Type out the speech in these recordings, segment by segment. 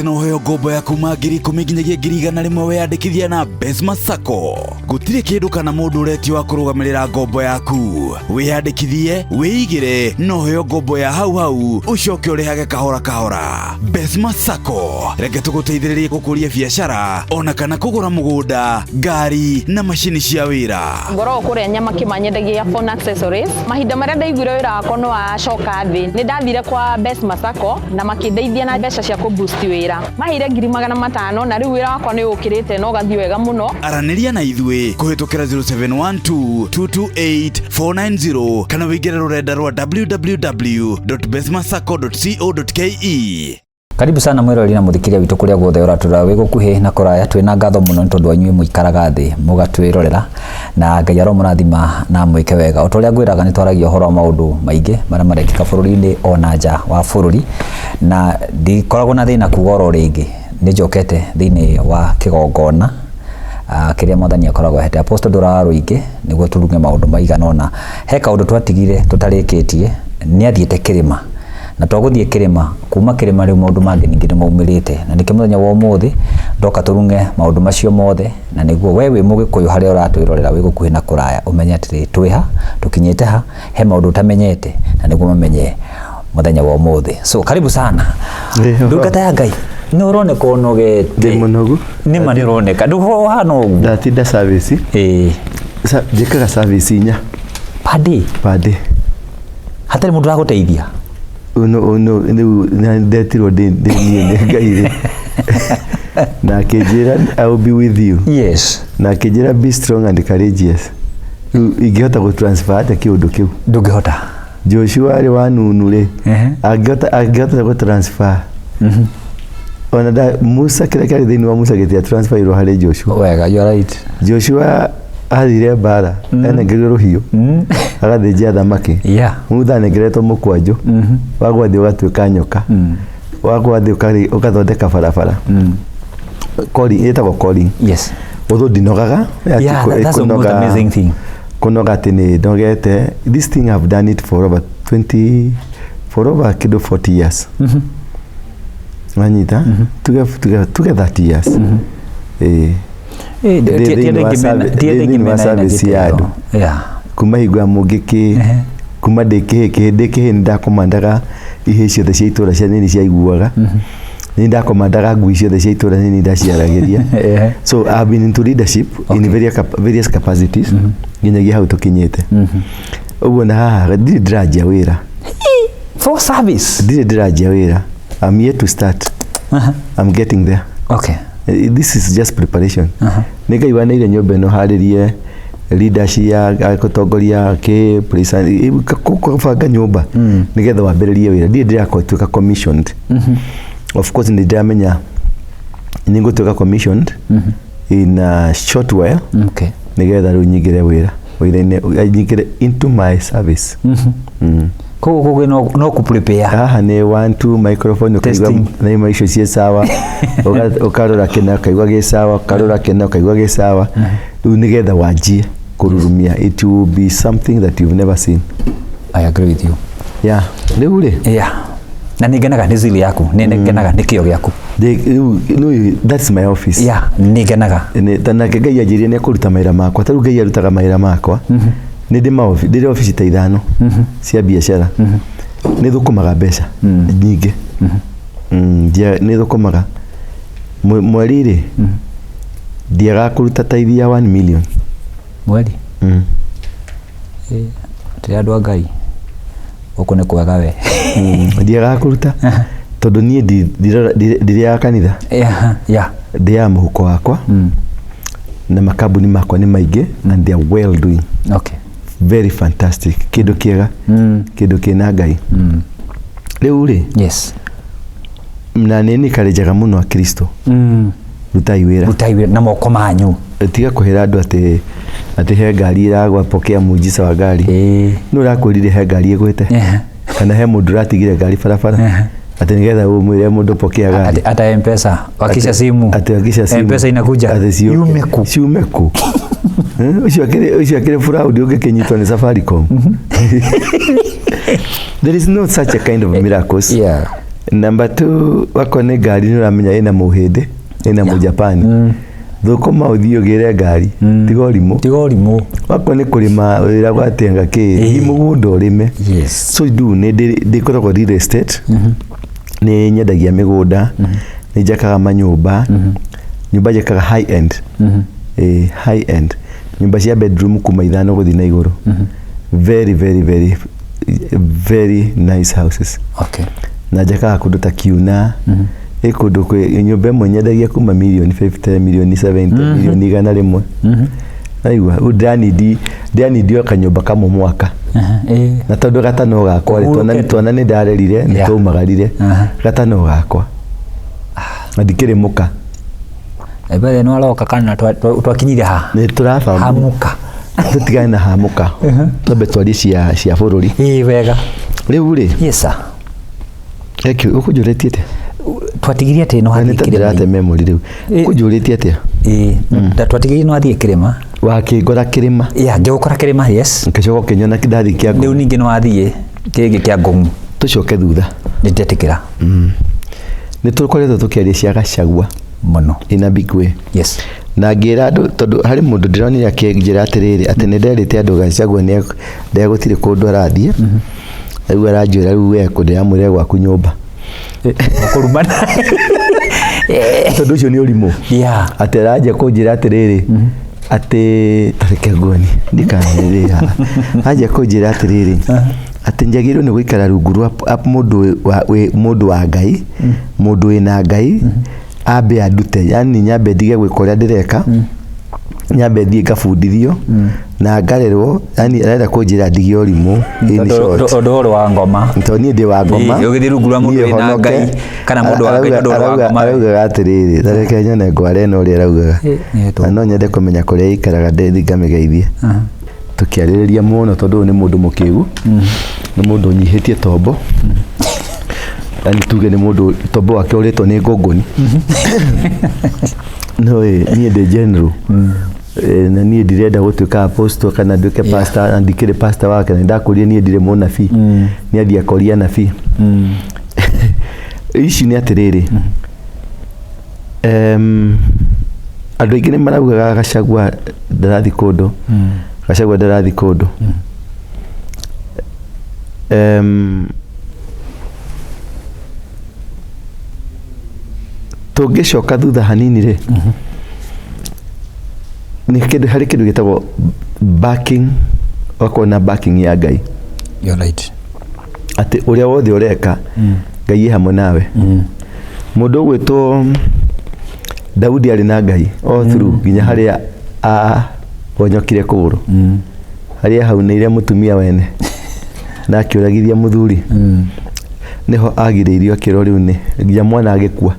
kana uheo ngombo ya kuma 10,000 nginyagia 100,000 weyandikithia na M-pesa Sacco. Gutire kindu kana mundu uretio wa kurugamirira ngombo yaku. Wiyandikithie, wiyigire, no uheo ngombo ya hau ucoke urihage kahora kahora. M-pesa Sacco reke tuguteithiririe gukuria biashara ona kana kugura mugunda, ngari na mashini cia wira. Ngoro kuria nyama kimanyendagia phone accessories. Mahinda maria ndaiguire wira wakwa no acoka thi. Ni ndathire kwa M-pesa Sacco na makindeithia na mbeca cia ku boost wira. Mahire 500,000 na riu wira wakwa ni ukirite no gathi wega muno. Araniria na ithui kuhitukira 0712-228-490 kana wingire rurenda rwa www.besmasacco.co.ke. Karibu sana mwirori na muthikiria witu kuria guothe uratura wi gukuhi na kuraya twina ngatho muno tondu wanyu muikaraga thi mugatwirorera na Ngai aromurathima na mwike wega utoria ngwiraga ni twaragia horo maundu maingi maria marekika bururi-ini ona nja wa bururi na ndikoragwo na thina kuga ringi ni njokete thiini wa kigongona kiria mwathani akoragwo hete Apostle Ndura Waruinge niguo turuge maundu maigana ona he kaundu twatigire tutarikitie ni athiete kirima na twaguthie kirima kuma kirima riu maundu mangi ningi maumirite na niki muthenya wa umuthi ndoka turunge maundu macio mothe na niguo wewe mugikuyu haria uratwirorera wi gukuhi na kuraya umenye atiri twiha tukinyite ha he maundu utamenyete na niguo mamenye muthenya wa umuthi. So karibu sana ndungata ya Ngai no uroneka unogete munogu ni mani uroneka nduho hano ndatinda service njikaga service inya padi hatari mundu aguteithia no ndetirwo ndi Ngai na kijira I will be with you. Yes. Na kijira be strong and courageous. Igihota go transfer ate kiundu kiu ndungihota Joshua ari wanunure agihota go transfer ona da Musa kile kile thini wa Musa gitia transfer iro hari Joshua wega you are right. Joshua athire bara ene ngire ruhiu agathijia thamaki mutha negeretwo mukwanju wagwathi ugatwika nyoka wagwathi ukathondeka barabara kori etagwo kori yes uthu ndinogaga that's the most amazing thing kunoga tini ndogete this thing I've done it for over 40 years Nanyita tuge 30 years kuma higwa mugiki kuma ndiki ndakomandaga ihe ciothe cia itura cia nini cia iguaga ni ndakomandaga ngui ciothe cia itura nini ndaciaragiria so I've been into leadership in various capacities nginyagia hau tukinyite uguo na haha ndiri ndirajia wira for service ndiri ndirajia wira I'm here to start I'm getting there okay this is just preparation Ngai wanaire nyomba ino haririe leadership ya kutongoria ke kubanga nyumba nigetha wambiririe wira ndire ndirakotuka commissioned of course ndamenya ningutuka commissioned in a short while okay nigetha ru nyigire wira nyigire into my service kogo no ku prepare haha ne 1 2 microphone ukaigwa na imaisho cie sawa ukarora kena kaigwa ge sawa karora kena kaigwa ge sawa nigetha wanjie kururumia it will be something that you've never seen. I agree with you. Yeah leure na nigenaga ni zili yaku nigenaga ni kio gyaku no that's my office nigenaga tana Ngai ajirie ne kuruta maira makwa taru Ngai arutaga maira makwa ni ndi office ta ithano cia biashara ni thukumaga mbeca nyingi ni thukumaga mweri ri ndiaga kuruta taithia 1 million mweri tira andu a Ngai uko ne kwaga we ndiaga kuruta tondu nie ndiria kanitha ndia muhuko wakwa na makambuni makwa ni maingi and they are well doing okay very fantastic kindu kiega kindu kina Ngai riu ri yes na nini karejaga muno a Kristo rutai wira na moko manyu tiga kuhira andu ati he ngari iragwa pokea mujisa wa ngari no rakurire he ngari igwite kana he mundu ratigire ngari barabara ati nigetha umwire mundu pokea ngari ata M-pesa wakisha simu M-pesa inakuja siumeku ucio akire fraud ungekinyitwa ni Safaricom there is no such a kind of miracles Number 2 wako nĩ ngari nĩ uramenya ina muhinde ina mujapani thukuma uthio gire ngari tigorimũ wako nĩ kurima wĩra gwatenga kĩ mũgũnda ũrĩme so do nĩ koragwo real estate nĩ nyendagia mĩgũnda nĩ njakaga manyũmba nyũmba njakaga high end nyũmba cia bedroom kuma 5 gũthiĩ na igũrũ very very very very nice houses na njakaga kũndũ ta Kiuna kũndũ kwĩ nyũmba ĩmwe nyendagia kuma million 50 million 70 million 100 aigua ndanidi kanyũmba kamwe mwaka na tondũ gatano gakwa twana nĩ ndarerire nĩ tũmagarire gatano gakwa ndikĩrĩ muka ebere no aloka kana twakinyire ha nĩ tũrabanga hamuka tutigane na hamuka tobe twari cia bũrũri wega rĩu rĩ yes sir ũkũnjũrĩtie twatigirie atĩ no hathie kĩrĩma nĩ memory rĩu ũkũnjũrĩtie atĩa twatigirie no hathie kĩrĩma wakĩngora kĩrĩma ngĩgũkora kĩrĩma yes ngĩcoka kĩnyona kĩdathi kĩa rĩu ningĩ no hathie kĩngĩ kĩa ngũng'u tũcoke thutha nĩndetĩkĩra nĩ tũkoretwo tũkĩaria cia Gachagua mũno in a big way yes na ngĩra andũ tondũ harĩ mũndũ ndĩronire akĩnjĩra atĩrĩrĩ atĩ nĩ nderĩte andũ Gachagua nĩ ndegũtirĩ kũndũ arathiĩ rĩu aranjĩra rĩu we kũndĩramwĩre gwaku nyũmba kũrumana tondũ ũcio nĩ ũrimũ atĩ aranjia kũnjĩra atĩrĩrĩ atĩ tareke ngoni ndikanĩrĩra anjia kũnjĩra atĩrĩrĩ atĩ njagĩrĩirwo nĩ gũikara rungu rwa mũndũ wa Ngai mũndũ wĩna Ngai ambe andute yani nyambe ndige gwĩka ũrĩa ndĩreka nyambe thiĩ ngabundithio na ngarerwo yani arenda kũnjĩra ndige ũrimũ ũndũ wa ngoma tondũ niĩ ndĩ wa ngoma ũgĩthiĩ rungu rwa mũndũ wĩna Ngai kana mũndũ wa Ngai ũndũ wa ngoma araugaga atĩrĩrĩ tareke nyone ngware no ũrĩa araugaga na no nyende kũmenya kũrĩa ikaraga ndĩthi ngamĩgeithie tukiarĩrĩria mũno tondũ nĩ mũndũ mũkĩgu nĩ mũndũ nyihĩtie tombo yani tuge nĩ mũndũ tombo wake ũrĩtwo nĩ ngũngũni no niĩ ndĩ general na niĩ ndirenda gũtuĩka apostle kana nduĩke pastor na ndikĩrĩ pastor wake na ndakũria niĩ ndirĩ mũnabii nĩ athia koria nabii ici nĩ atĩrĩrĩ andũ aingĩ nĩ maraugaga Gachagua ndarathi kũndũ Gachagua ndarathi kũndũ tũngĩcoka thutha hanini rĩ nĩ kĩndũ harĩ kĩndũ gĩtagwo backing wakona backing ya Ngai you're right atĩ ũrĩa wothe ũreka Ngai hamwe nawe mũndũ ũgwĩtwo Daudi arĩ na Ngai all through nginya harĩa wonyokire kũgũrũ harĩa haunĩire mũtumia wene na akĩũragithia mũthuri niho agirĩirio akĩrwo rĩu nĩ nginya mwana agĩkua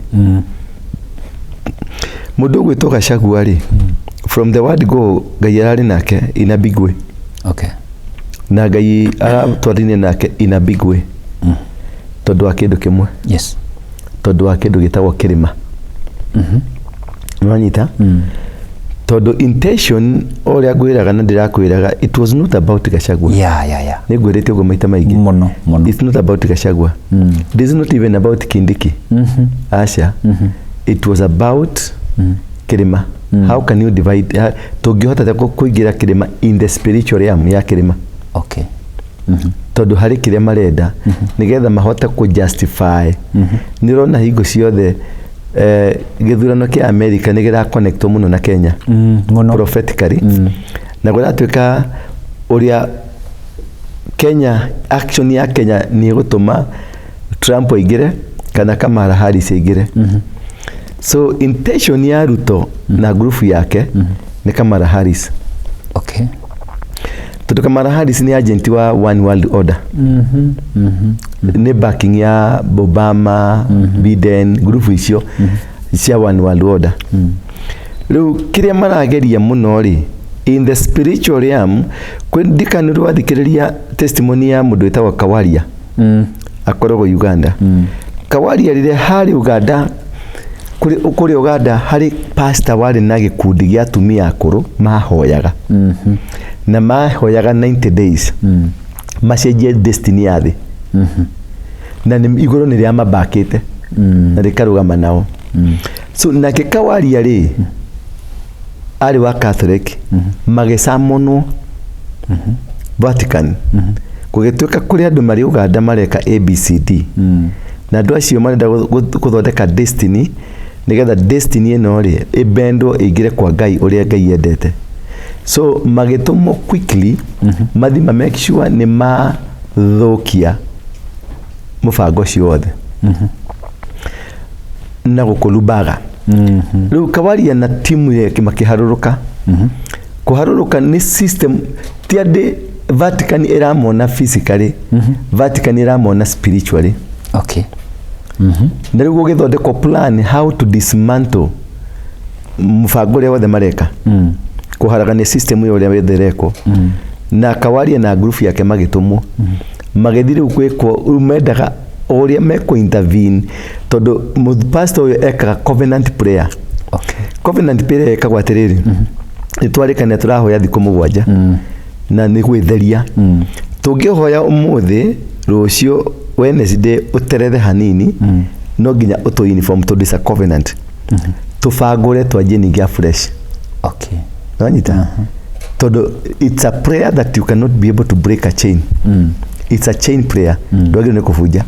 mũndũ ũgwĩtwo Gachagua rĩ from the word go Ngai ararĩ nake in a big way na Ngai aratwarinĩ nake in a big way tondũ wa kĩndũ kĩmwe tondũ wa kĩndũ gĩtagwo kĩrĩma nĩwanyita tondũ intention ũrĩa ngwĩraga na ndĩrakwĩraga it was not about Gachagua nĩ ngwĩrĩte ũguo maita maingĩ mũno it's not about Gachagua it is not even about Kindiki aca it was about kĩrĩma how can you divide tũngĩhota kũingĩra kĩrĩma in the spiritual realm ya kĩrĩma tondũ harĩ kĩrĩa marenda nĩgetha mahote kũ justify nĩrona hingo ciothe gĩthurano kĩa America nĩ gĩra connect mũno na Kenya prophetically na gũratuĩka ũrĩa Kenya action ya Kenya nĩ gũtũma Trump aingĩre kana Kamala Harris aingĩre so intention ya Ruto na group yake ni Kamala Harris tondũ Kamala Harris ni agent wa one world order ni backing ya Obama Biden group icio cia one world order rĩu kĩrĩa marageria mũno rĩ in the spiritual realm kwendikana wathikĩrĩria testimony ya mũndũ wĩtagwo Kawaria akoragwo Uganda Kawaria rĩrĩa harĩ Uganda kuri Uganda hari pastor wari na gikundi gĩa atumia akũrũ mahoyaga na mahoyaga 90 days macenjie destiny ya thĩ na nĩ igũrũ nĩ rĩa mabakĩte na rĩkarũgama nao. So nake Kawaria rĩ arĩ wa Catholic magĩcamonwo Vatican gũgĩtuĩka kũrĩ andũ marĩ Uganda mareka ABCD na andũ acio marenda gũthondeka destiny nĩgetha destiny ĩno rĩ ĩbendwo ĩingĩre kwa Ngai ũrĩa Ngai endete. So magĩtũmwo quickly mathi ma make sure nĩ mathũkia mũbango ũcio wothe na gũkũlumbaga. Rĩu Kawaria na timu yake makĩharũrũka. Kũharũrũka nĩ system ti andĩ Vatican ĩramona physically, Vatican ĩramona spiritually. Okay. Na rĩu gũgĩthondekwo plan how to dismantle mũbango ũrĩa wothe mareka kũharagania system ĩyo ũrĩa wethereko. Na Kawaria na group yake magĩtũmwo magĩthiĩ rĩu gwĩkwo mendaga ũrĩa mekũ intervene tondũ pastor ũyũ ekaga covenant prayer. Okay. Covenant prayer ekagwo atĩrĩrĩ nĩ twarĩkania tũrahoya thikũ mũgwanja na nĩ gwĩtheria. Tũngĩhoya ũmũthĩ rũciũ Wednesday ũterethe hanini no nginya ũtũ uniform tondũ is a covenant. Tũbangũre twanjie ningĩ fresh. Okay. Nanyita tondũ it's a prayer that you cannot be able to break a chain. It's a chain prayer. Ndwagĩrĩirwo nĩ kũbunja.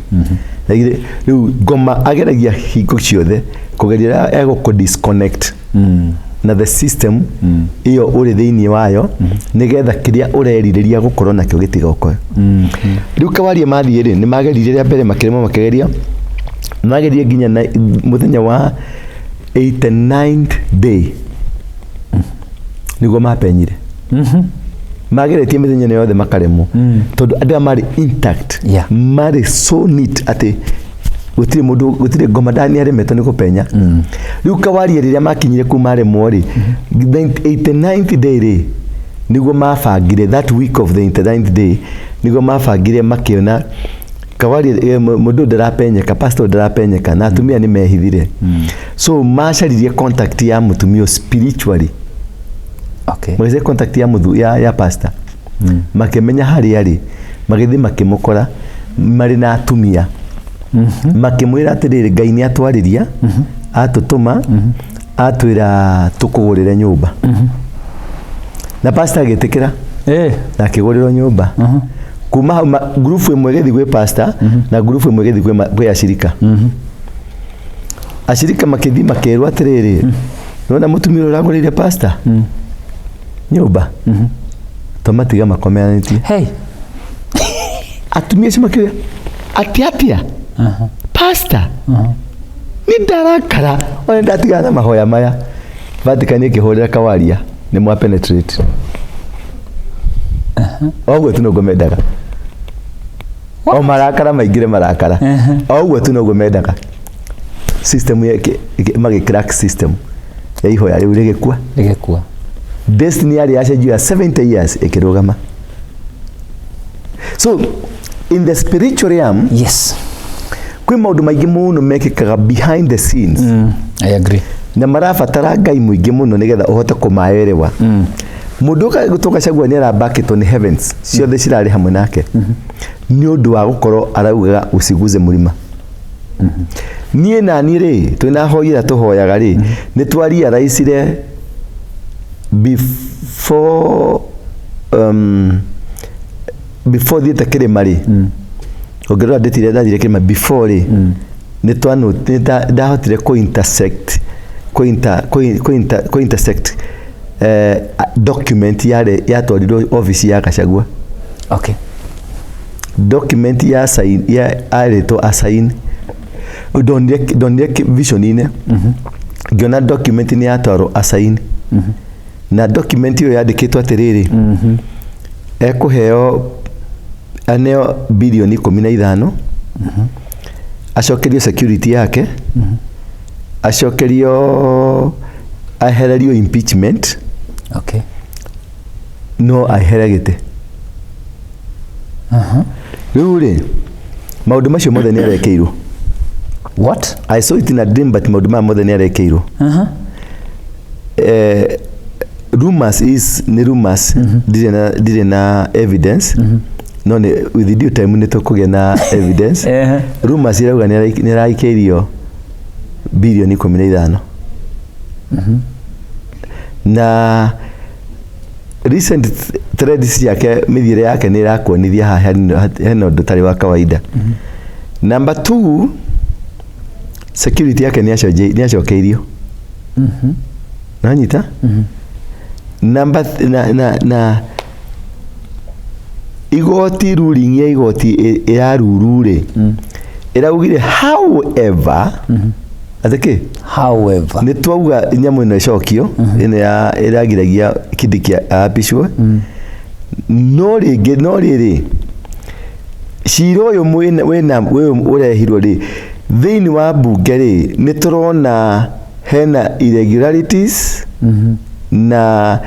Rĩu Ngoma ageragia hingo ciothe kũgeria egũkũ disconnect na the system iyo ũrĩ thĩinĩ wayo nĩgetha kĩrĩa ũrerirĩria gũkorwo nakĩo gĩtigokoe. Rĩu Kawaria mathiĩ rĩ nĩ mageririe rĩa mbere makĩremo makĩgeria magerie nginya na mũthenya wa 89th day nĩguo mapenyire. Mageretie mĩthenya yothe makaremwo tondũ andũ marĩ intact, marĩ so neat atĩ gũtirĩ Ngoma ndani aremetwo nĩ gũpenya. Rĩu Kawaria rĩrĩa makinyire kũu maremwo rĩ 89th day rĩ nĩguo mabangire that week of the 89th day nĩguo mabangire makĩona Kawaria mũndũ ndarapenyeka, pastor ndarapenyeka na atumia nĩ mehithire. So macaririe contact ya mũtumia spiritually. Okay. Magĩce contact ya pastor. Makĩmenya harĩa rĩ magĩthiĩ makĩmũkora marĩ na atumia. Makĩmwĩra atĩrĩrĩ Ngai nĩ atwarĩria atũtũma atwĩra tũkũgũrĩre nyũmba. Na pastor agĩtĩkĩra na akĩgũrĩrwo nyũmba. Kuma hau group ĩmwe gĩthiĩ gwĩ pastor na group ĩmwe gĩthiĩ gwĩ ashirika. Ashirika makĩthiĩ makĩrwo atĩrĩrĩ nona mũtumia ũragũrĩire pastor nyũmba tomatiga makomeanĩtie. Hey. Atumia acio makĩrĩa atia pastor nĩ ndarakara ona ndatiga na mahoya maya. Vatican ĩkĩhũrĩra Kawaria nĩ mwa penetrate. Oguo tu noguo mendaga. O marakara maingĩre marakara. Oguo tu noguo mendaga. System yake magĩ-crack system ya ihoya rĩu rĩgĩkua. Destiny yari yacenjia 70 years ikirugama. So in the spiritual realm, yes, kwĩ maũndũ maingĩ mũno mekĩkaga behind the scenes. I agree. Na marabatara Ngai mũingĩ mũno nĩgetha ũhote kũmaerewa. Mũndũ gũtoka cagua nĩ arabakĩtwo nĩ heavens ciothe cirarĩ hamwe nake nĩ ũndũ wa gũkorwo araugaga usiguze mũrima. Niĩ na niĩ rĩ twĩnahoyera tũhoyaga rĩ nĩ twariaraicire before thiĩte kĩrĩma rĩ ongerera ndĩtire ndathire kĩrĩma before rĩ nĩ ndahotire intersect document yatwarirwo office ya Gachagua. Okay. Document ya arĩtwo assign ndonire vision-inĩ ngĩona document nĩ yatwarwo assign. Na document iyo yandĩkĩtwo atĩrĩrĩ ekũheo aneo bilioni 15 acokerio security yake acokerio ahererio impeachment. Okay. No ahere gĩtĩ. Rĩu rĩ maũndũ macio mothe nĩ arekeirwo. What? I saw it in a dream but maũndũ maya mothe nĩ arekeirwo. Rumors is ni rumors, dirĩ na evidence, no with due time nĩ tũkũgĩa na evidence. Rumors irauga nĩ araikĩirio bilioni 15. Na recent threads yake mĩthiĩre yake nĩ ĩrakuonithia haha hena ũndũ tarĩ wa kawaida. Number 2, security yake nĩ acokeirio. Nanyita? Number na igoti ruling ya igoti irarurure iraugire however atake however nĩ twauga nyamũ ĩno ĩcokio ĩno ya ĩragiragia kĩndĩ kĩa apishwo no rĩrĩ cira ũyũ wĩna ũrehirwo rĩ thĩinĩ wa mbunge rĩ nĩ tũrona hena irregularities na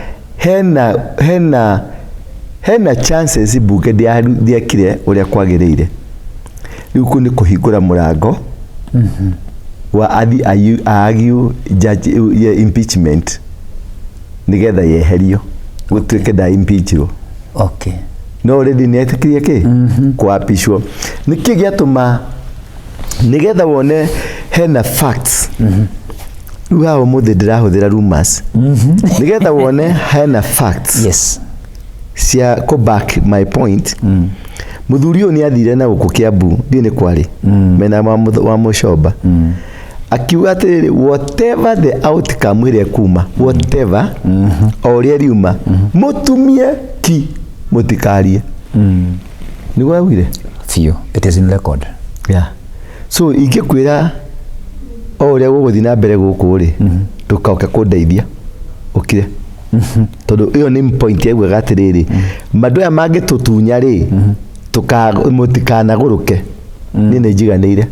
hena chances mbunge ndiekire ũrĩa kwagĩrĩire. Rĩu kũ nĩ kũhingũra mũrango wa argue judge impeachment nigetha yeherio gũtuĩke impeachro. Okay. No already nĩ etĩkirie kuapishwo. Nĩkĩ gĩatũma nigetha wone hena facts. Rĩu haha ũmũthĩ ndĩrahũthĩra rumors. Nigetha wone hena facts. Yes. Cia go back my point. Mũthuri ũyũ nĩ athire na gũkũ Kiambu ndiĩ nĩ kwarĩ mena wa Mũcoba. Akiuga atĩrĩrĩ whatever the outcome ĩrĩa kuma whatever o ũrĩa riuma mũtumie ki mũtikarie. Nĩguo augire few it is in record. Yeah. So ingĩkwĩra o ũrĩa gũgũthiĩ na mbere gũkũ rĩ ndũkaũke kũndeithia ũkire. Tondũ ĩyo nĩ point yaguaga atĩrĩrĩ mandũ aya mangĩtũtunya rĩ mũtikanagũrũke niĩ nĩ njiganĩire.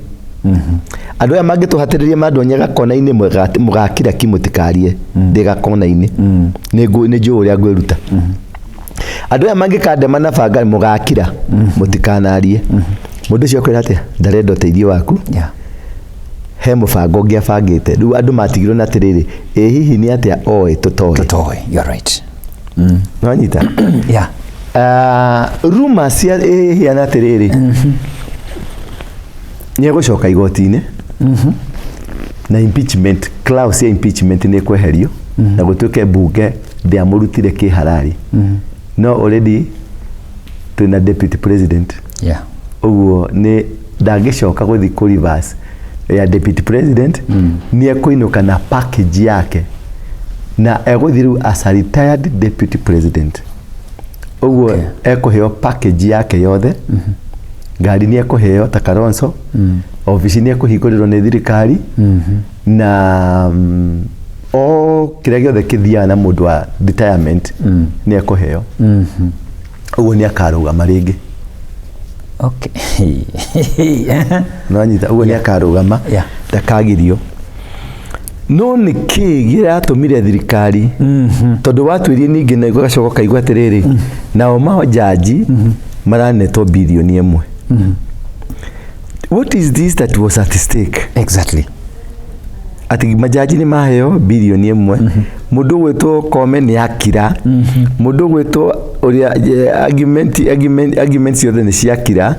Andũ aya mangĩtũhatĩrĩria mandonyaga kona-inĩ mũgakira ki mũtikarie ndĩga kona-inĩ nĩ njũĩ ũrĩa ngwĩruta. Andũ aya mangĩkandema na banga mũgakira mũtikanarie. Mũndũ ũcio akwĩra atĩa ndarenda ũteithio waku. He mũbango ũngĩ abangĩte. Rĩu andũ matigirwo na atĩrĩrĩ ĩ hihi nĩ atĩa oĩ tũtoĩ. You're right. Nonyita? Yeah. Rumors cia hiana atĩrĩrĩ nĩ egũcoka igoti-inĩ na impeachment clause ya impeachment nĩ kweherio na gũtuĩke mbunge ndĩamũrutire kĩharari. No already twĩna deputy president. Yeah. Ũguo nĩ ndangĩcoka gũthiĩ kũ reverse ya deputy president. Nĩ ekũinũka na package yake na egũthiĩ rĩu as a retired deputy president. Ũguo ekũheo package yake yothe. Ngari nĩ ekũheo ta Kalonzo. Ofici nĩ ekũhingũrĩrwo nĩ thirikari na o kĩrĩa gĩothe kĩthiaga na mũndũ wa retirement nĩ ekũheo. Ũguo nĩ akarũgama rĩngĩ. Okay. No nyita ũguo nĩ akarũgama ndakagirio. No nĩ kĩ gĩratũmire thirikari tondũ watuĩrie ningĩ na gũgacoka kaigua atĩrĩrĩ nao mao jaji maranetwo bilioni 1. What is this that was at stake? Exactly. Ati majaji nĩ maheo bilioni 1. Mũndũ gwĩtwo Kome nĩ akira. Mũndũ gwĩtwo ũrĩa argument ciothe nĩ ciakira.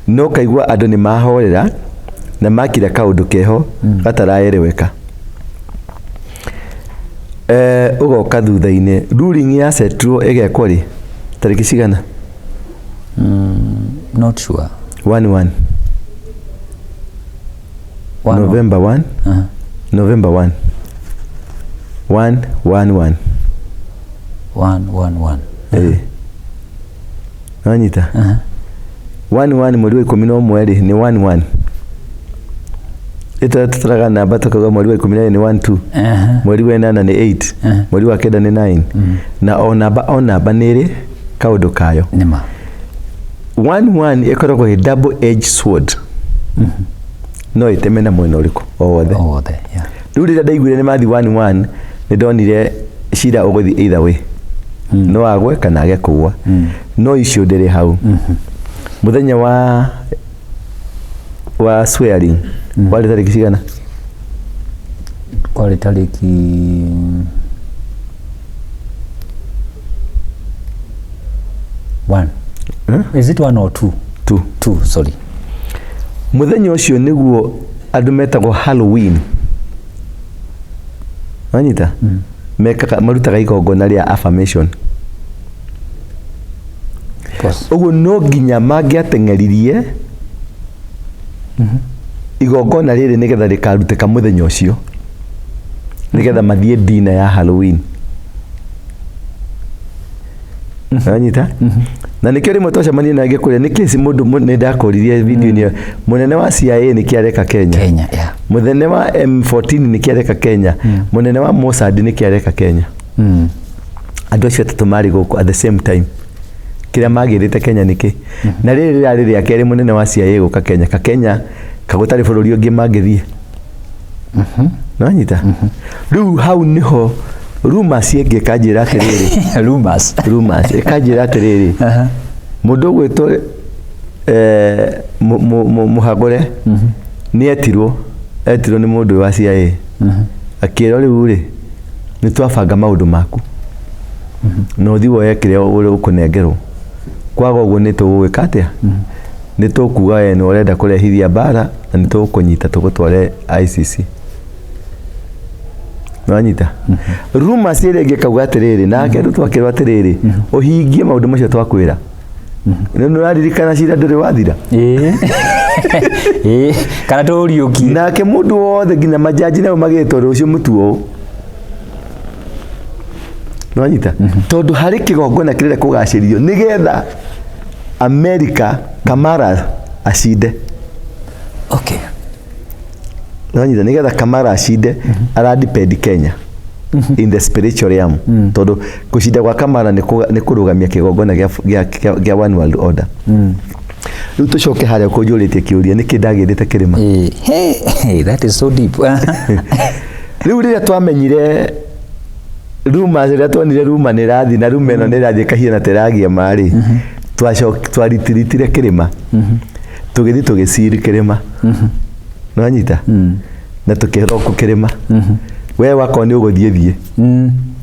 No kaigua andũ nĩ mahorera na makira kaũndũ keho gataraereweka. Ũgoka thutha-inĩ ruling ya setro ĩgekwo rĩ tarĩki cigana? Not sure. 1 November 1. November 1. 1 Nanyita? 1 mweri wa 11 rĩ nĩ 1. Ita tutaraga namba tukauga mweri wa 12 ni 12. Mweri wa 8 ni 8. Mweri wa 9 ni 9. Na o namba nĩrĩ kaũndũ kayo. Nĩma. 1 ĩkoragwo ĩ double edged sword. No iteme na mwena ũrĩkũ o wothe. Yeah. Rĩu rĩrĩa ndaiguire nĩ mathi 1 nĩ ndonire cira ũgũthiĩ either way. No agwe kana age kũgwa. No icio ndĩrĩ hau. Mũthenya wa swearing wale tariki cigana? Wale tariki 1. Is it 1 or 2? 2, sorry. Muthenya ucio niguo andu metagwo Halloween. Anyita? Mekaga marutaga igongona ria affirmation. Uguo no nginya mangiateng'eririe igongona riri nigetha rikarutika muthenya ucio nigetha mathie dina ya Halloween. Anyita? Na nikio rimwe twacemania nake kuria ni kesi mundu ni ndakoririe video ni munene wa C.I.A ni kiareka Kenya. Yeah. Munene wa M14 ni kiareka Kenya. Munene wa Mossad ni kiareka Kenya. Andu acio atatu mari guku at the same time. Kiria magirite Kenya niki. Na riri rari ria keri munene wa C.I.A guka Kenya. Ka Kenya kagutari bururi ungi mangithie. Nanyita? Riu hau niho rumors yenge kanjira atiriri. rumors kanjira atiriri. Mundu gwitwo muhagore ni etirwo ni mundu wa C.I.A. Akiro riu ri ni twabanga maundu maku. No thiwo yekire uri ukunengerwo. Kwaga uguo ni tugwika atia? Ni tukuga we ni urenda kurehithia bara na ni tukunyita tugutware ICC. Nwanyita? Rumors irenge kauga atiriri na kendu twakirwa atiriri uhingie maundu macio twakwira. Nino raririkana cira nduri wathira. Kana turiuki. Nake mundu wothe nginya majaji nao magitwo rucio mutuo. Nwanyita? Tondu hari kigongona kirire kugacirio nigetha America Kamara acinde. Okay. Nwanyita nigetha Kamara acinde aradepend Kenya. In the spiritual realm. Tondu kucinda kwa Kamara ni kurugamia kigongona gia one world order. Riu tucoke haria kunjuritie kiuria niki ndagirite kirima. Hey, that is so deep. Riu riria twamenyire rumors riria twonire ruma ni rathi na ruma ino ni rathi kahiana teragia mari. Twaritiritire kirima. Tugithi tugisiri kirima. Nwanyita? Na tukiroku kirima. We wako ni uguthie.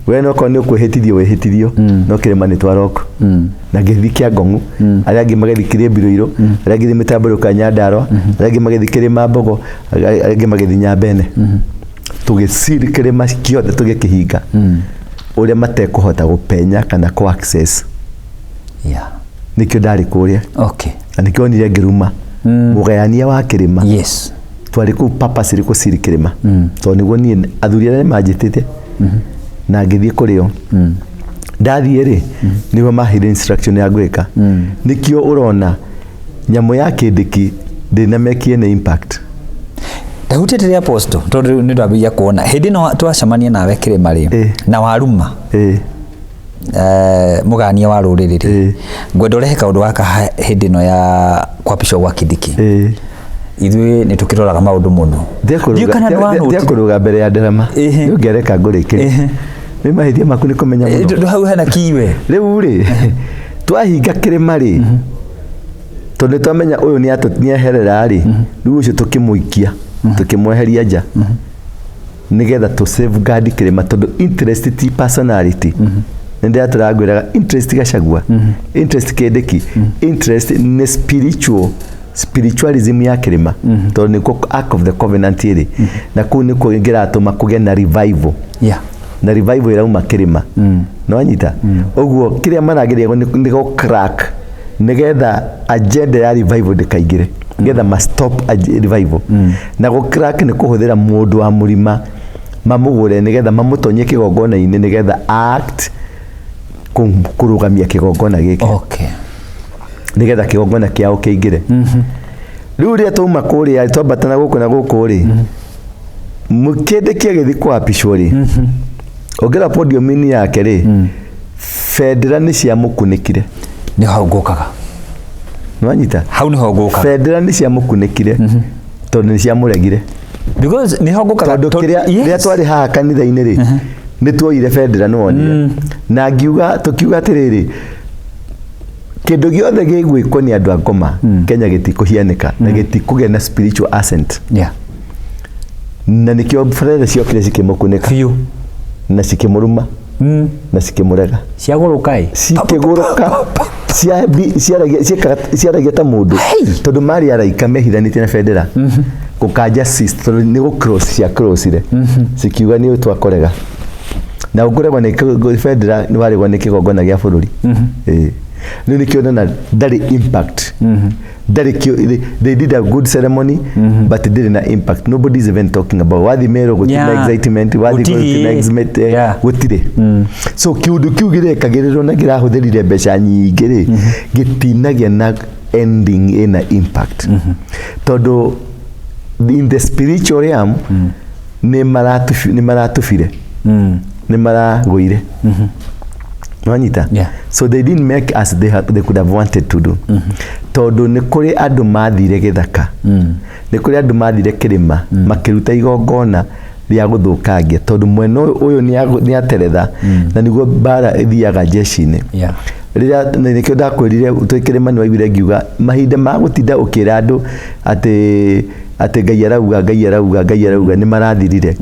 We no ko ni ukuhitithio wehitithio no kirima ni twaroku. Na githi kia ngongu aria angi magithikirie Biroiro, aria angi mitamburuka Nyandarua, aria angi magithikirie Mambogo, aria angi magithi Nyambene. Tugisiri kirima kiothe tugikihinga. Uria matekuhota gupenya kana ku access. Yeah. Nikio ndari kuria. Okay. Anikio nire ngiruma. Mugayania wa kirima. Yes. Twari ku purpose ri kusiri kirima. To niguo ni athuri aria majitite. Na ngithie kurio. Ndathie ri niwe mahire instruction ya gwika. Nikio urona nyamu ya kindiki ndinamekie na impact. Ndahutete apostle tondu ni ndabia kuona hindi no twacemania nawe kirima ri na waruma. Mugania wa ruriri ngwendore kaundu gaka hindi no ya kwapisho gwa Kindiki. Ithuĩ nĩ tũkĩroraga maũndũ mũno. Ndiakũrũga mbere ya nderema nĩũngĩareka ngũrĩkĩre. Nĩ mahĩtia maku nĩ kũmenya mũno. Hau hena kiwe. Rĩu rĩ twahinga kĩrĩma rĩ tondũ twamenya ũyũ nĩeherera rĩ rĩu ũcio tũkĩmũikia tũkĩmweheria nja nĩgetha tũ safeguard kĩrĩma tondũ interest ti personality. Ndio turagwiraga interest Gachagua, interest Kindiki, interest ni spiritualism ya kirima. To ni ko act of the covenant iri. Na ku ni kuingira atuma kuge na revival. Yeah. Na revival irauma kirima. No anyita. Oguo kiria maragiria ni go crack. Nigetha agenda ya revival ndikaingire. Nigetha ma stop revival. Na go crack ni kuhuthira mundu wa murima mamugure nigetha mamutonye kigongona-ini nigetha act kurugamia kigongona giki. Okay. Nigetha kigongona kiao kiingire. Riu ria tuma kuria twabatana guku na guku ri. Mukende kiagithi kwa pishori. Ogera podium ni yake ri. Federa ni cia mukunikire. Ni hau gukaga. Nwanyita. Hau ni hau gukaga. Federa ni cia mukunikire. Tondu ni cia muregire. Because ni hau gukaga tondu kiria twari haha kanitha-ini ri. Ni tuoire federa none. Na ngiuga tukiuga atiriri kindu giothe gigwikwo ni andu a ngoma Kenya gitikuhianika na gitikuge na spiritual ascent. Yeah. Na nikio frere ciokire cikimukunika fiu na cikimuruma na cikimurega ciagurukai cikiguruka ciaragia ta mundu tondu mari araika mehithanĩtie na bendera gũkanja tondu nĩ gũ-cross cia crossire cikiuga nĩ twakorega na ũngũregwo nĩ bendera nĩ warĩgwo nĩ kĩgongona gĩa bũrũri rĩu nĩkĩo nona ndarĩ impact they did a good ceremony but didn't na impact. Nobody is even talking about wathi mero gutina excitement wathi gutina gutire so kiundu kiu girekagĩrĩrwo na kĩrahũthĩrire mbeca nyingĩ rĩ gĩtinagia na ending ina impact tondu in the spiritual realm nĩ maratufire nĩ maragũire Wanyita? So they didn't make as they could have wanted to do. Tondu nĩ kũrĩ andũ mathire gĩthaka. Nĩ kũrĩ andũ mathire kĩrĩma makĩruta igongona rĩa gũthũkangia tondu mwena ũyũ nĩ ateretha na nĩguo mbara ĩthiaga jeshi-inĩ. Rĩrĩa nĩkĩo ndakwĩrire twĩ kĩrĩma nĩ waiguire ngiuga mahinda ma gũtinda ũkĩra andũ atĩ Ngai arauga nĩ marathirire.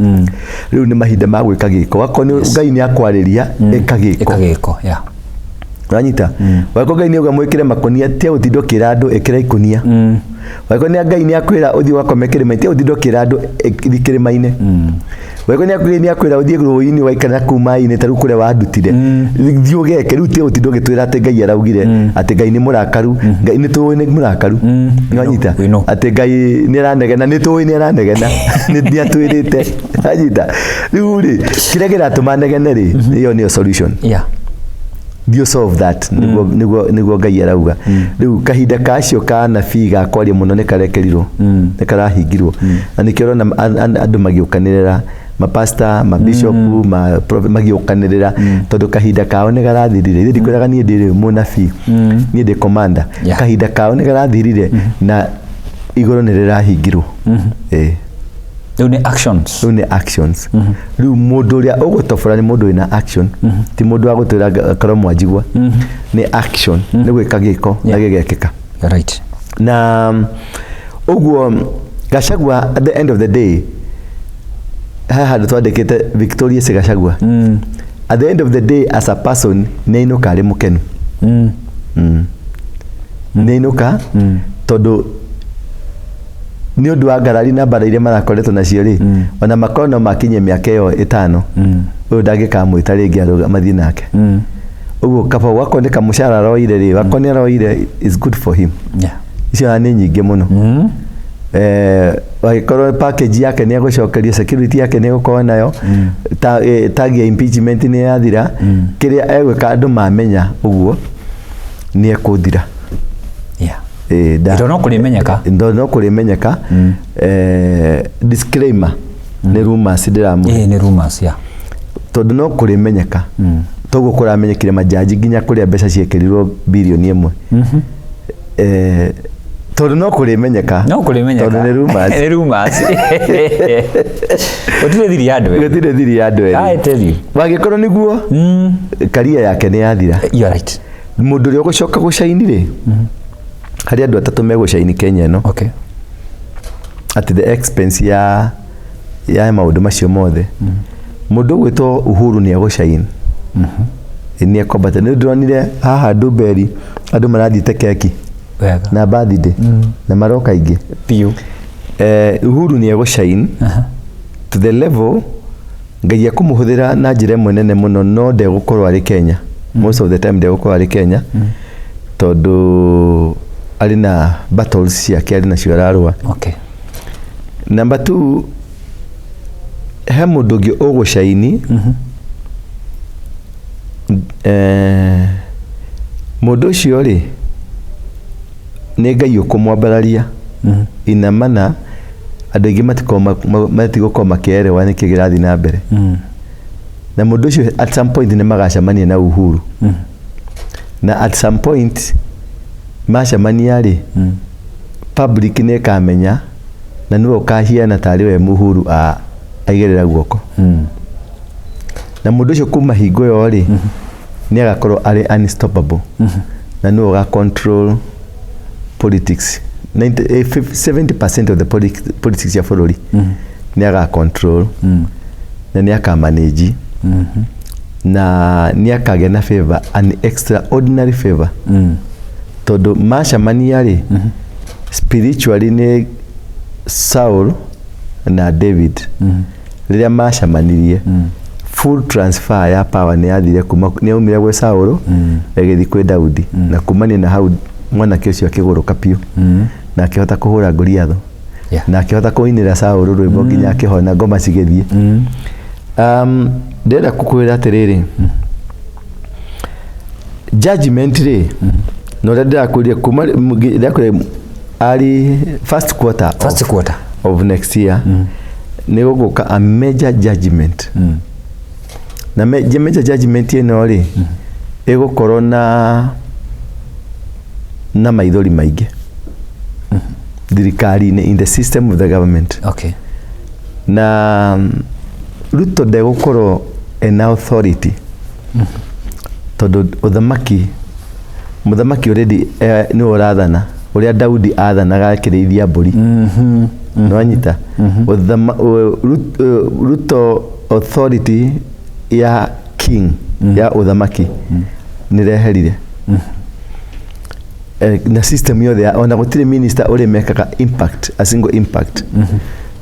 Rĩu nĩ mahinda ma gwĩka gĩko. Wakorwo Ngai nĩ akwarĩria ĩka gĩko. Wanyita? Wakorwo Ngai nĩ auga mwĩkĩre makonia tia gũtinda ũkĩra andũ ĩkĩra ikonia. Wakorwo Ngai nĩ akwĩra ũthiĩ wakome kĩrĩma tia gũtinda ũkĩra andũ kĩrĩma-inĩ. Wakorwo nĩ akwĩra ũthiĩ rũĩ-inĩ waikara kũu maĩ-inĩ ta rĩu kũrĩa wandutire thiĩ ũgeke rĩu tia gũtinda ũgĩtwĩra atĩ Ngai araugire atĩ Ngai nĩ mũrakaru Ngai nĩ tũĩ nĩ mũrakaru. Wanyita? Atĩ Ngai nĩ aranegena nĩ tũĩ nĩ aranegena nĩ atwĩrĩte. Wanyita? Rĩu rĩ kĩrĩa kĩratũma negene rĩ ĩyo nĩyo solution. Dio solve that niguo Ngai arauga. Riu kahinda kacio ka nabii gakwaria muno nĩ karekerirwo nĩ karahingirwo na nĩkĩo rona andũ magĩũkanĩrĩra mapasta mabishopu magĩũkanĩrĩra tondu kahinda kao nĩ garathirire. Ithĩ ndikwĩraga niĩ ndĩ mũnabii niĩ ndĩ commander kahinda kao nĩ garathirire na igũrũ nĩ rĩrahingirwo. Rĩu nĩ actions. Rĩu mũndũ ũrĩa ũgũtobora nĩ mũndũ wĩna action ti mũndũ wa gũtwĩra korwo mwanjigua nĩ action nĩ gwĩka gĩko na gĩgekĩka. Na ũguo Gachagua at the end of the day haha twandĩkĩte Victorious Gachagua at the end of the day as a person nĩ ainũka arĩ mũkenu. Nĩ ainũka tondu nĩ ũndũ wa ngarari na mbara iria marakoretwo nacio rĩ ona makorwo no makinye mĩaka ĩyo 5 ũyũ ndangĩkamwĩta rĩngĩ mathiĩ nake. Ũguo kaba wako nĩ kamũcara aroire rĩ wako nĩ aroire is good for him. Icio nĩ nyingĩ mũno. Wagĩkorwo package yake nĩ agũcokeria security yake nĩ gũkorwo nayo tag ya impeachment nĩ yathira kĩrĩa egwĩka andũ mamenya ũguo nĩ ekũthira. Ndo no kũrĩmenyeka. Disclaimer nĩ rumors ndĩramu nĩ rumors tondu no kũrĩmenyeka toguo kũramenyekire majaji nginya kũrĩa mbeca ciekĩrirwo bilioni 1 tondu no kũrĩmenyeka tondu nĩ rumors gũtirĩ thiri ya andũ wagĩkorwo nĩguo career yake nĩ yathira. Mũndũ ũrĩa ũgũcoka gũcaini rĩ harĩ andũ atatũ megũcaini Kenya ĩno at the expense ya maũndũ macio mothe. Mũndũ ũgwĩtwo Uhuru nĩ egũcaini nĩ ekwambata. Nĩ ndĩronire haha Nduberi andũ marathiĩte keki na birthday na maroka ingĩ Uhuru nĩ egũcaini to the level Ngai ekũmũhũthĩra na njĩra ĩmwe nene mũno no ndegũkorwo arĩ Kenya most of the time ndegũkorwo arĩ Kenya tondu arĩ na battles ciake arĩ nacio ararũa. Number 2 he mũndũ ũngĩ ũgũcaini mũndũ ũcio rĩ nĩ Ngai ũkũmwambararia ina mana andũ aingĩ matigũkorwo makĩerewa nĩkĩ kĩrathiĩ na mbere. Na mũndũ ũcio at some point nĩ magacemania na Uhuru na at some point macemania rĩ public nĩ kamenya na nĩwe ũkahiana tarĩ we Uhuru aigĩrĩra guoko. Na mũndũ ũcio kuma hingo ĩyo rĩ nĩ agakorwo arĩ unstoppable na nĩwe ũga control politics 70% of the politics ya bũrũri nĩ aga control na nĩ aka manage na ni akagĩa na favor, an extraordinary favor. Tondũ macamania rĩ spiritually nĩ Saul na David rĩrĩa macamanirie full transfer ya power nĩ yathire kuma nĩ aumire gwĩ Saul ĩgĩthiĩ kwĩ Daudi na kumania na hau mwanake ũcio akĩgũrũka piũ na akĩhota kũhũra Goliath na akĩhota kũinĩra Saul rwĩmbo nginya akĩhona ngoma cigĩthiĩ. Ndĩrenda kũkwĩra atĩrĩrĩ judgment rĩ no ndĩrakũria kuma ndĩrakũria early first quarter of next year nĩ gũgũka a major judgment na major judgment ĩno rĩ ĩgũkorwo na maithori maingĩ thirikari-inĩ in the system of the government. Na Ruto ndegũkorwo an authority tondũ mũthamaki already nĩ ũrathana ũrĩa Daudi athanaga akĩrĩithia mbũri no anyita Ruto authority ya king ya ũthamaki nĩ reherire na system yothe ona gũtirĩ minister ũrĩ mekaga impact a single impact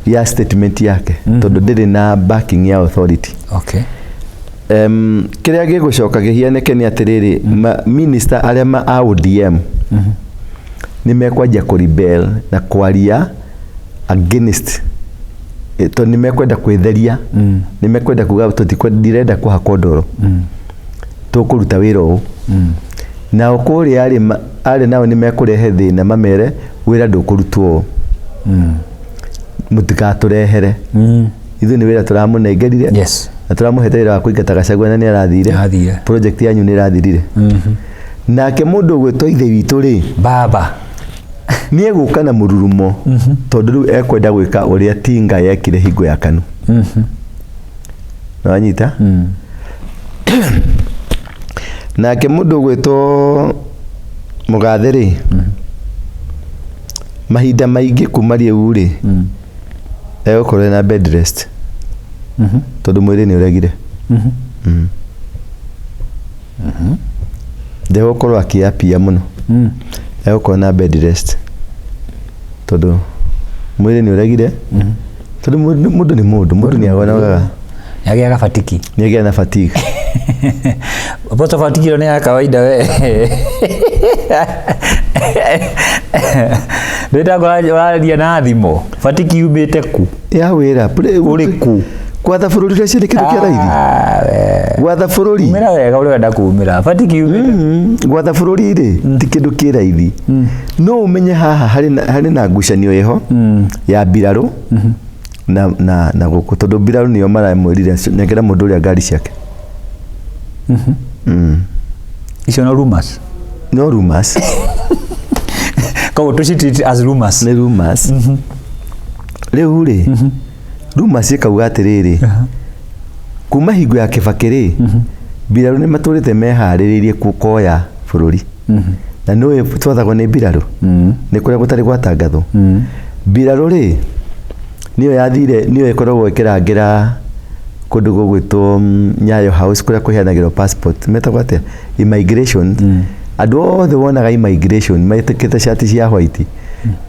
ya statement yake tondũ ndĩrĩ na backing ya authority. Kĩrĩa gĩgũcoka kĩhianĩke nĩ atĩrĩrĩ minister arĩa a ODM nĩ mekwanjia kũrebel na kwaria against tondũ nĩ mekwenda kwĩtheria nĩ mekwenda kuga tũtirenda kũhakwo ndoro tũkũruta wĩra ũũ na kũrĩa arĩ nao nĩ mekũrehe thĩna mamere wĩra ndũkũrutwo mũtigatũrehere ithuĩ nĩ wĩra tũramũnengerire na tũramũhete wĩra wa kũingata Gachagua na nĩ arathire project yanyu nĩ ĩrathirire nake mũndũ ũgwĩtwo ithe witũ rĩ baba nĩ egũka na mũrurumo tondũ rĩu ekwenda gwĩka ũrĩa Tinga yekire hingo ya KANU na wanyita nake mũndũ ũgwĩtwo Mũgathe rĩ mahinda maingĩ kuma rĩu rĩ egũkorwo na bed rest tondũ mwĩrĩ nĩ ũregire ndegũkorwo akĩapia mũno egũkorwo na bed rest tondũ mwĩrĩ nĩ ũregire tondũ mũndũ nĩ mũndũ nĩ agonaga yagĩaga fatiki nĩagĩa na fatigue Aposto fatigue nĩ ya kawaida we ndĩragũraria na thimo fatiki yumĩte ku ya wĩra ũrĩku gwatha bũrũri rĩcio nĩ kĩndũ kĩa raithi gwatha bũrũri umĩra wega ũrenda kumĩra fatiki yumĩte gwatha bũrũri rĩ ti kĩndũ kĩ raithi no ũmenye haha harĩ na ngucanio ĩho ya mbirarũ na gũkũ tondũ mbirarũ nĩo maramwĩrire nengera mũndũ ũrĩa ngari ciake icio no rumors koguo tũcitreat as rumors nĩ rumors rĩu rĩ rumors ĩkauga atĩrĩrĩ kuma hingo ya Kĩbakĩ rĩ mbirarũ nĩ matũrĩte meharĩrĩirie kuoya bũrũri na nĩwe twathagwo nĩ mbirarũ nĩ kũrĩa gũtarĩ gwatangathwo mbirarũ rĩ niyo yathire niyo ĩkoragwo ĩkĩrangĩra kũndũ gũgwĩtwo Nyayo House kũrĩa kũheanagĩrwo passport metagwo atĩa immigration andũ othe wonaga immigration maĩtĩkĩte shati cia white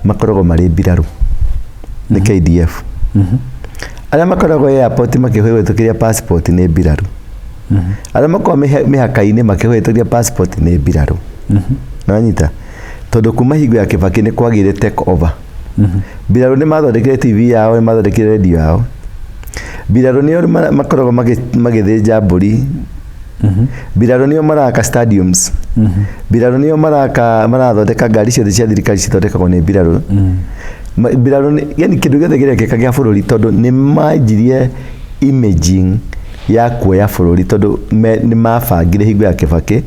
makoragwo marĩ mbirarũ nĩ KDF arĩa makoragwo airport makĩhwĩtũkĩria passport nĩ mbirarũ arĩa makoragwo mĩhaka-inĩ makĩhwĩtũkĩria passport nĩ mbirarũ na wanyita tondũ kuma hingo ya Kĩbakĩ nĩ kwagĩire take over mbirarũ nĩ mathondekire TV yao nĩ mathondekire radio yao mbirarũ nĩo makoragwo magĩthĩnja mbũri mbirarũ nĩo maraka stadiums mbirarũ nĩo marathondeka ngari ciothe cia thirikari cithondekagwo nĩ mbirarũ mbirarũ yani kĩndũ gĩothe gĩrekĩka gĩa bũrũri tondũ nĩ manjirie imaging ya kuoya bũrũri tondũ nĩ mabangire hingo ya Kĩbakĩ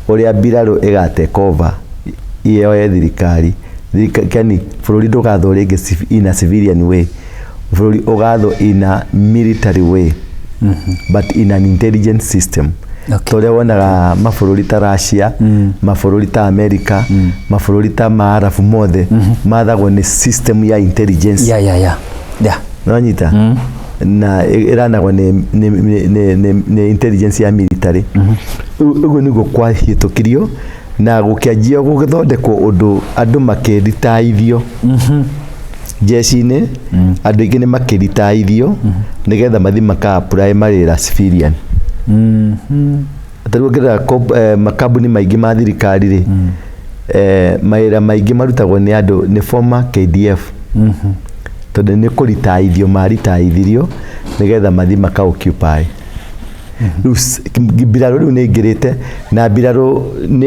ũrĩa mbirarũ ĩgatake over yoye thirikari yani bũrũri ndũgathwo rĩngĩ in a civilian way bũrũri ũgathwo in a military way but in an intelligent system tũrĩa wonaga mabũrũri ta Russia mabũrũri ta America mabũrũri ta maarabu mothe mathagwo nĩ system ya intelligence ya nonyita na iranagwo ni intelligence ya military uguo niguo kwahitukirio na gukianjia guthondekwo undu andu makeritaithio jeshi-ini andu ingi ni makeritaithio nigetha mathi maka primary as civilian ataruo ngira makambuni maingi ma thirikari ri mawira maingi marutagwo ni andu ni former KDF tondu ni kuritaithio maritaithirio nigetha mathi maka occupy mbiraro riu ni ingirite na mbiraro ni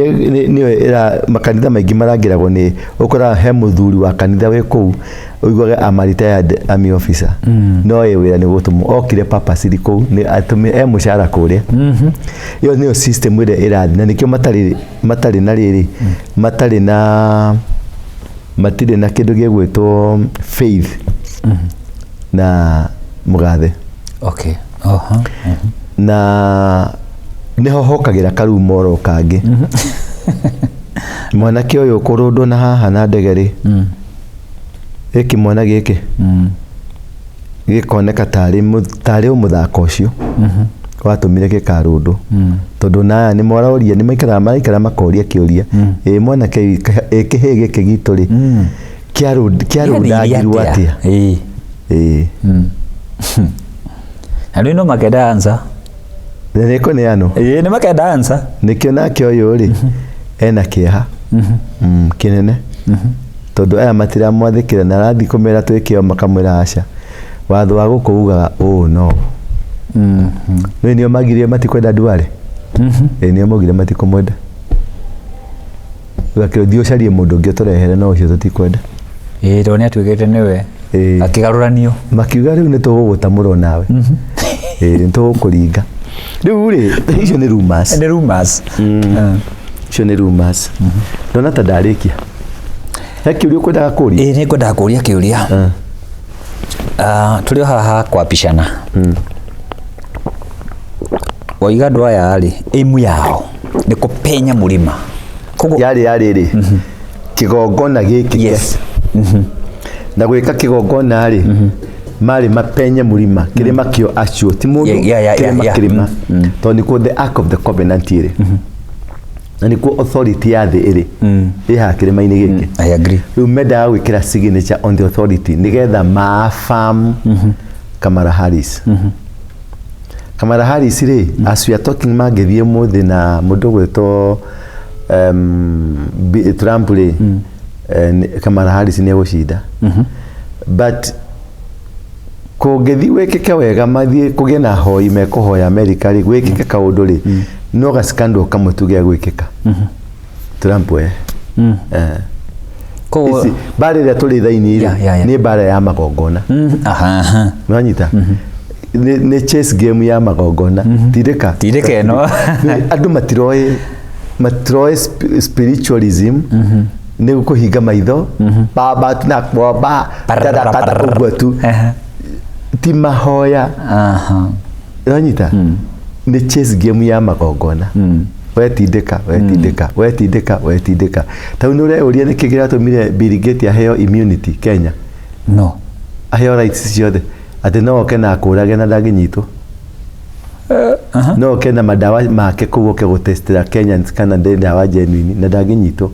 makanitha maingi marangiragwo ni ukora he muthuri wa kanitha we kuu uigwaga am retired army officer no ye wira ni gutumo okire papa siri kuu ni atume mushara kuria iyo niyo system ire irathi na nikio matari na riri matire na kindu giegwitwo faith na mugathe okay na niho hokagira karu moro kangi mwana kio yo kurundo na haha na ndegeri eki mwana giki gikoneka tari umuthako ucio watumire gikarundo tondu na ni moraoria ni maikara makoria kiuria mwana kihege kigituri kiarundagirwo atia anu no makeda answer Niko ni ano ni makeda answer nikio nakio uyu ri ena kieha kinene tondu aya matira mwathikira na rathi kumera twikio makamwira aca watho wa gukuugaga no nio magirie matikwenda Ndware nio mogire matikumwenda gakiro dio carie mundu ungi turehere no ucio tutikwenda ndo ni atwigite niwe akigaruranio makiuga riu ni tugugutamurwo nawe nitugukuringa riu ri icio ni rumors icio ni rumors ndona ta ndarikia he kiuria ukwendaga kuria ni ngwendaga kuria kiuria turi haha kwapishana waiga andu aya ri imu yao ni kupenya murima yari ri kigongona giki na gwika kigongona ri mari mapenye murima kirima kio acio ti mundu kirima to ni ko the Ark of the Covenant iri na ni ko authority ya the iri iha kirima ini giki I agree riu menda gwikira signature on the authority nigetha ma farm Kamala Harris Kamala Harris ri as we are talking magethie muthi na mundu gwito Trump ri Kamala Harris ni egushinda but kugethi wekeke wega mathie kugie na hoi mekuhoya America ri gwikike kaundu ri no ga scandal kamwe tugia gwikika Trump ko bare ya tuli thaini ni bare ya magongona mwanyita ni chess game ya magongona tideka no andu matroe spiritualism ni kuhinga maitho baba tuna kwa tata ugwa tu ti mahoya mwanyita ni chess game ya magongona wetindika tau nure uria ni kigira tumire Bill Gates aheo immunity Kenya no aheo rights ciothe ati no kena kurage na ndaginyitwo no kena madawa make kugoke gutestera Kenyans kana ndawa genuine na ndaginyitwo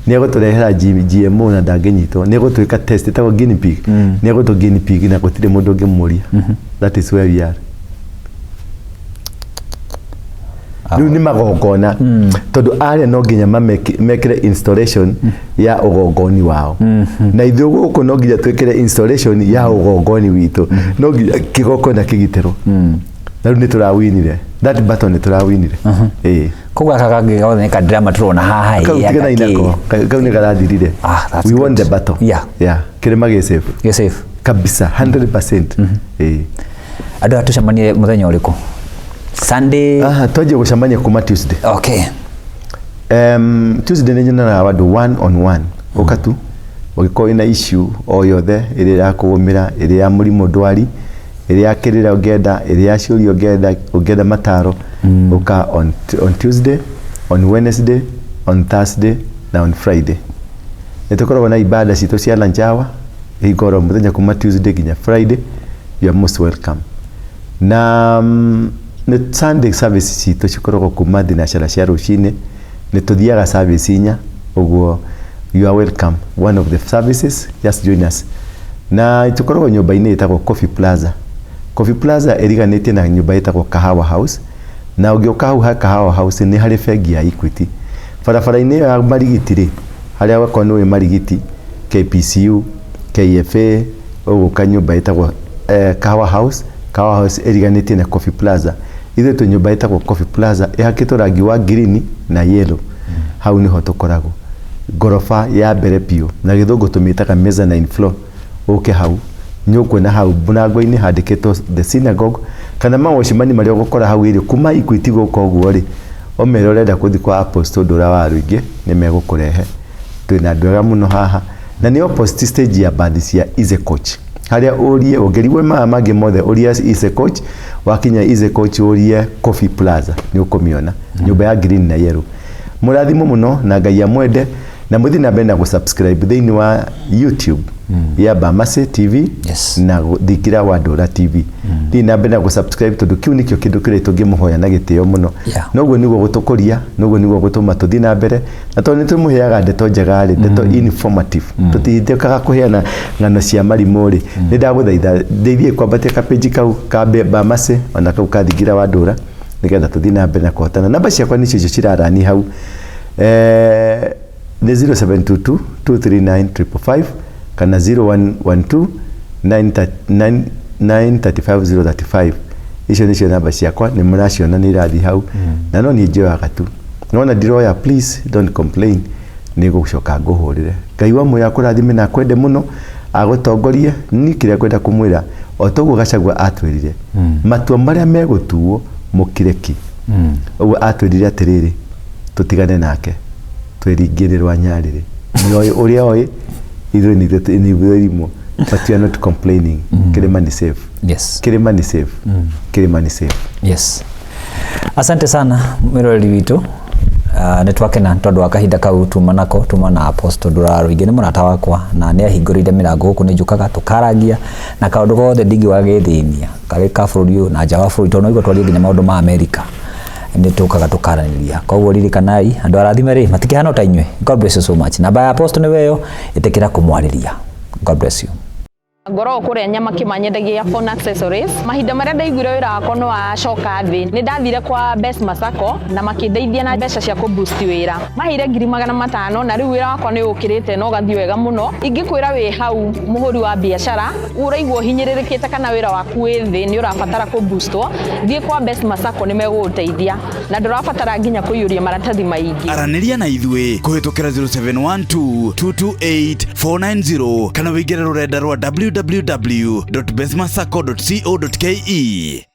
ni guturehera GMO na ndaginyitwo ni gutwika test tago guinea pig ni gutu guinea pig na gutire mundu ngimuria that is where we are riu ni magongona tondu aria no nginya mekire installation ya ugongoni wao na ithuĩ gũkũ no nginya twĩkĩre installation ya ugongoni witũ no nginya kĩgongona kĩgitĩrwo na riu nĩ tũrawinire that battle nĩ tũrawinire koguo aka kangĩ gothe nĩ kadrama tũrona haha kau nĩ karathirire we won the battle kĩrĩma gĩ safe kabisa 100% andũ aya tũcemanie mũthenya ũrĩkũ Sunday twaje gucamania kuma Tuesday Tuesday nĩ nyonaga wandu 1-on-1 ukatu ugiko ina issue o yothe iri ya kugumira iri ya murimo ndwari iri ya kirira ungenda iri ya ciuri ungenda mataro uka on Tuesday, on Wednesday, on Thursday na on Friday nitukoragwo na ibada cito cia lanjawa igoro muthenya kuma Tuesday nginya Friday you are most welcome. Na nä Sunday service citå cikoragwo kuma thinacara cia rũcinĩ nä tå thiaga service inya ũguo you are welcome one of the services just join us. Na tukoragwo nyũmba-inĩ ĩtagwo Coffee Plaza ĩriganĩtie na nyũmba ĩtagwo Kahawa House, na ũngĩũka hau ha Kahawa House nĩ harĩ bengi ya Equity. Barabara-inĩ ya marigiti rĩ harĩa wakorwo nĩ marigiti KPCU KFA ũgũka nyũmba ĩtagwo Kahawa House ĩriganĩtie na Coffee Plaza. Ithuĩ twĩ nyũmba ĩtagwo Coffee Plaza ĩhakĩtwo rangi wa green na yellow. Hau nĩho tũkoragwo ngoroba ya mbere biũ na gĩthũngũ tũmĩtaga mezzanine floor. Ũke hau nĩũkuona hau mũrango-inĩ handĩkĩtwo the synagogue kana mawocimani marĩa ũgũkora hau ĩrĩ kuma Equity gũka ũguo rĩ omere ũrenda gũthiĩ kwa Apostle Ndura Waruinge nĩ megũkũrehe. Twĩna andũ ega mũno haha na nĩ opposite stage ya bathi cia Easy Coach harĩa ũrie ũngĩrigwo maya mangĩ mothe ũrie Easy Coach, wakinya Easy Coach ũrie Coffee Plaza nĩ ũkũmĩona nyũmba ya green na yellow. Mũrathimo mũno na Ngai amwende na muthi na mbere na gũsubscribe thĩinĩ wa YouTube ya Bamase TV na thikira wa Ndura TV. Thiĩ na mbere na gũsubscribe tondũ kiu nĩkĩo kĩndũ kĩrĩa tũngĩmũhoya na gĩtĩo mũno. Noguo nĩguo gũtũkũria, noguo nĩguo gũtũma tũthiĩ na mbere na tondũ nĩtũmũheaga ndeto njega rĩ, ndeto informative. Tũtithĩkaga kũheana ng'ano cia marimũ rĩ. Nĩ ndagũthaitha ndeithie kwambatia ka page kau ka Bamase ona kau ka thikira wa Ndura nĩgetha tũthiĩ na mbere na kũhotana. Namba ciakwa nĩcio cirarani hau nĩ 0722 239 555 kana 0112 935 035. Icio nĩcio namba ciakwa nĩ mũraciona nĩ irathi hau na no niĩ njoyaga tu. Nona ndiroya please don't complain, nĩ gũcoka ngũhũrĩre. Ngai wa muoyo akũrathime na kwende mũno agũtongorie. Nĩ kĩrĩa kwenda kũmwĩra o toguo Gachagua atwĩrire matua marĩa megũtuo mũkireki. Ũguo atwĩrire atĩrĩrĩ tũtigane nake tweringĩrĩ rwa nyarĩrĩ nĩoĩ ũrĩa oĩ ithuĩ nĩ irimũ but we are not complaining. Kĩrĩma nĩ safe. Yes. Kĩrĩma nĩ safe. Kĩrĩma nĩ safe. Yes. Asante sana mwĩroreri witũ. Nĩ twakena tondũ wa kahinda kau tuma na Apostle Ndura Waruinge nĩ mũrata wakwa na nĩ ahingũrĩire mĩrango gũkũ nĩ njũkaga tũkaragia na kaũndũ gothe ndingĩ wagĩthĩnia karĩ ka bũrũri ũyũ na nja wa bũrũri tondũ no igua twarie nginya maũndũ ma Amerika nĩ tũkaga tũkaranĩria. Koguo ririkanai andũ arathime rĩ matikĩhana ta inyuĩ. God bless you so much. Namba ya Apostle nĩ weyo ĩtĩkĩra kũmwarĩria. God bless you. Ngoro kũrĩa nyama kĩmanyendagia phone accessories. Mahinda marĩa ndaiguire wĩra wakwa nĩ wacoka thĩ nĩ ndathire kwa M-pesa Pay na makĩndeithia na mbeca cia kũboost wĩra. Maheire 500 na rĩu wĩra wakwa nĩ ũkĩrĩte na ũgathiĩ wega mũno. Ingĩkwĩra wĩ hau mũhũri wa biacara ũraigua hinyĩrĩrĩkĩte kana wĩra waku wĩ thĩ nĩ ũrabatara kũboostwo, thiĩ kwa M-pesa Pay nĩ megũgũteithia na ndũrabatara nginya kũiyũria maratathi maingĩ. Aranĩria na ithuĩ kũhĩtũkĩra 0712 228 490 kana wĩingĩre rũrenda rwa www.besmasako.co.ke.